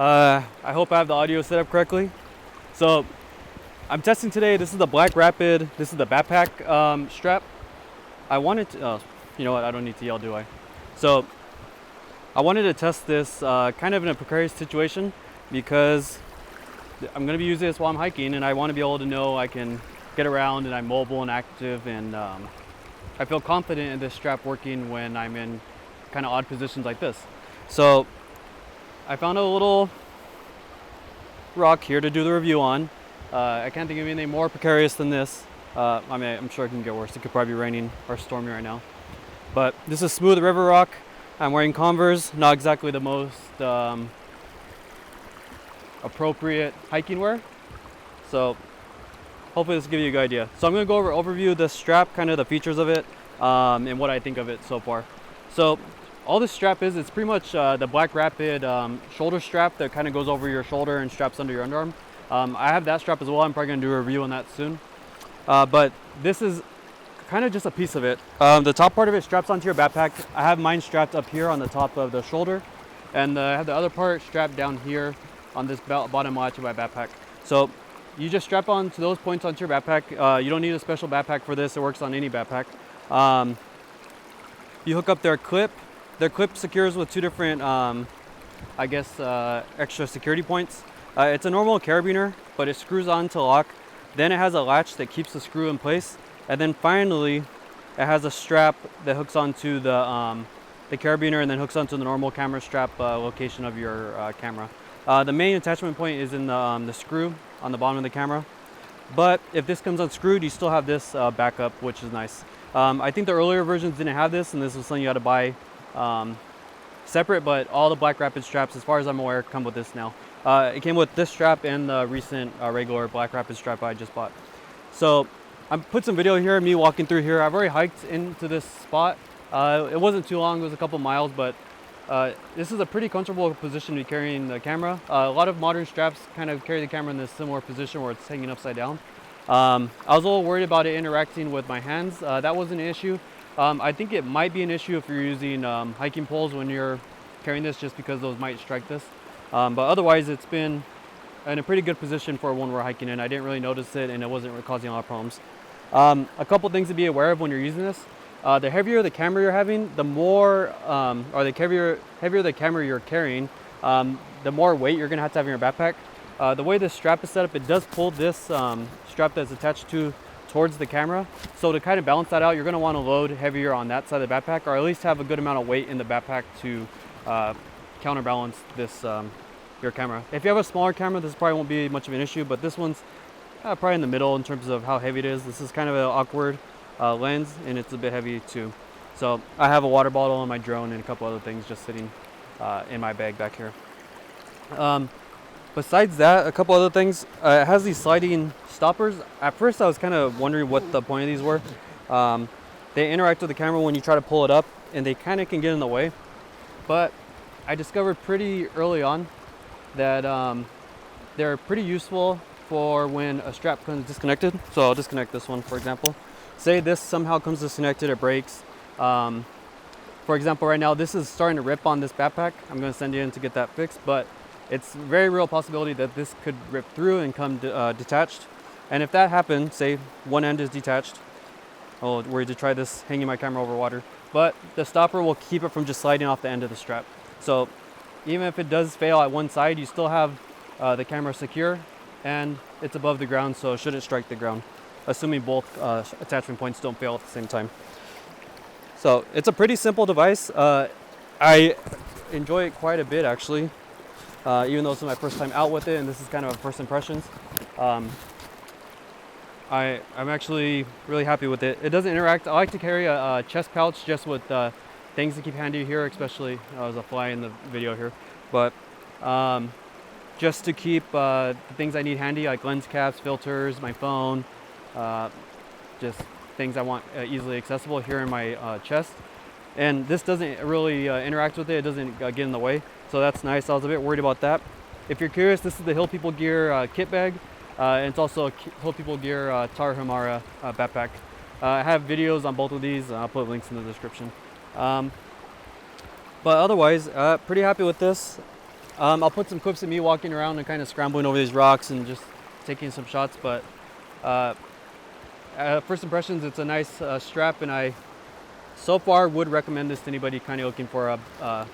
I hope I have the audio set up correctly. So I'm testing today. This is the BlackRapid. This is the backpack strap. I wanted to, you know what? I don't need to yell, do I? So I wanted to test this kind of in a precarious situation because I'm going to be using this while I'm hiking, and I want to be able to know I can get around and I'm mobile and active, and I feel confident in this strap working when I'm in kind of odd positions like this. So I found a little rock here to do the review on. I can't think of anything more precarious than this. I mean, I'm sure it can get worse. It could probably be raining or stormy right now. But this is smooth river rock. I'm wearing Converse, not exactly the most appropriate hiking wear. So hopefully this will give you a good idea. So I'm going to go over overview of the strap, kind of the features of it, and what I think of it so far. So all this strap is, it's pretty much the BlackRapid shoulder strap that kind of goes over your shoulder and straps under your underarm. I have that strap as well. I'm probably going to do a review on that soon. But this is kind of just a piece of it. The top part of it straps onto your backpack. I have mine strapped up here on the top of the shoulder, and I have the other part strapped down here on this bottom latch of my backpack. So you just strap onto those points onto your backpack. You don't need a special backpack for this. It works on any backpack. You hook up their clip. Their clip secures with two different, I guess, extra security points. It's a normal carabiner, but it screws on to lock. Then it has a latch that keeps the screw in place. And then finally, it has a strap that hooks onto the carabiner and then hooks onto the normal camera strap location of your camera. The main attachment point is in the screw on the bottom of the camera. But if this comes unscrewed, you still have this backup, which is nice. I think the earlier versions didn't have this, and this was something you had to buy separate, but all the BlackRapid straps, as far as I'm aware, come with this now. It came with this strap and the recent regular BlackRapid strap I just bought. So I put some video here of me walking through here. I've already hiked into this spot. It wasn't too long, it was a couple miles, but this is a pretty comfortable position to be carrying the camera. A lot of modern straps kind of carry the camera in this similar position where it's hanging upside down. I was a little worried about it interacting with my hands. That wasn't an issue. I think it might be an issue if you're using hiking poles when you're carrying this, just because those might strike this. But otherwise, it's been in a pretty good position for when we're hiking, and I didn't really notice it, and it wasn't causing a lot of problems. A couple things to be aware of when you're using this. The heavier the camera you're having, the more, or the heavier the camera you're carrying, the more weight you're gonna have to have in your backpack. The way this strap is set up, it does pull this strap that's attached towards the camera. So to kind of balance that out, you're going to want to load heavier on that side of the backpack, or at least have a good amount of weight in the backpack to counterbalance this your camera. If you have a smaller camera, this probably won't be much of an issue, but this one's probably in the middle in terms of how heavy it is. This is kind of an awkward lens, and it's a bit heavy too. So I have a water bottle and my drone and a couple other things just sitting in my bag back here. Besides that, a couple other things. It has these sliding stoppers. At first I was kind of wondering what the point of these were. They interact with the camera when you try to pull it up, and they kind of can get in the way. But I discovered pretty early on that they're pretty useful for when a strap comes disconnected. So I'll disconnect this one, for example. Say this somehow comes disconnected, it breaks. For example, right now this is starting to rip on this backpack. I'm going to send you in to get that fixed, but it's a very real possibility that this could rip through and come detached. And if that happens, say one end is detached, I'll worry to try this hanging my camera over water, but the stopper will keep it from just sliding off the end of the strap. So even if it does fail at one side, you still have the camera secure, and it's above the ground, so it shouldn't strike the ground, assuming both attachment points don't fail at the same time. So it's a pretty simple device. I enjoy it quite a bit, actually. Even though this is my first time out with it, and this is kind of a first impressions. I'm actually really happy with it. It doesn't interact. I like to carry a chest pouch just with things to keep handy here, especially there's a fly in the video here. But just to keep the things I need handy, like lens caps, filters, my phone, just things I want easily accessible here in my chest. And this doesn't really interact with it. It doesn't get in the way. So that's nice. I was a bit worried about that. If you're curious, this is the Hill People Gear kit bag. And it's also a Hill People Gear Tarahumara backpack. I have videos on both of these. I'll put links in the description. But otherwise, pretty happy with this. I'll put some clips of me walking around and kind of scrambling over these rocks and just taking some shots. But first impressions, it's a nice strap, and I so far would recommend this to anybody kind of looking for a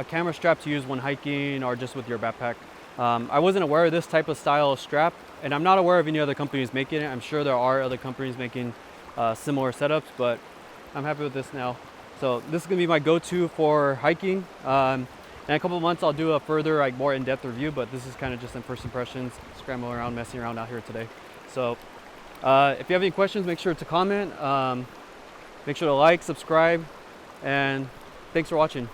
camera strap to use when hiking or just with your backpack. I wasn't aware of this type of style of strap, and I'm not aware of any other companies making it. I'm sure there are other companies making similar setups, but I'm happy with this now. So this is gonna be my go-to for hiking. In a couple of months, I'll do a further, like more in-depth review, but this is kind of just in first impressions, scrambling around, messing around out here today. So if you have any questions, make sure to comment, make sure to like, subscribe, and thanks for watching.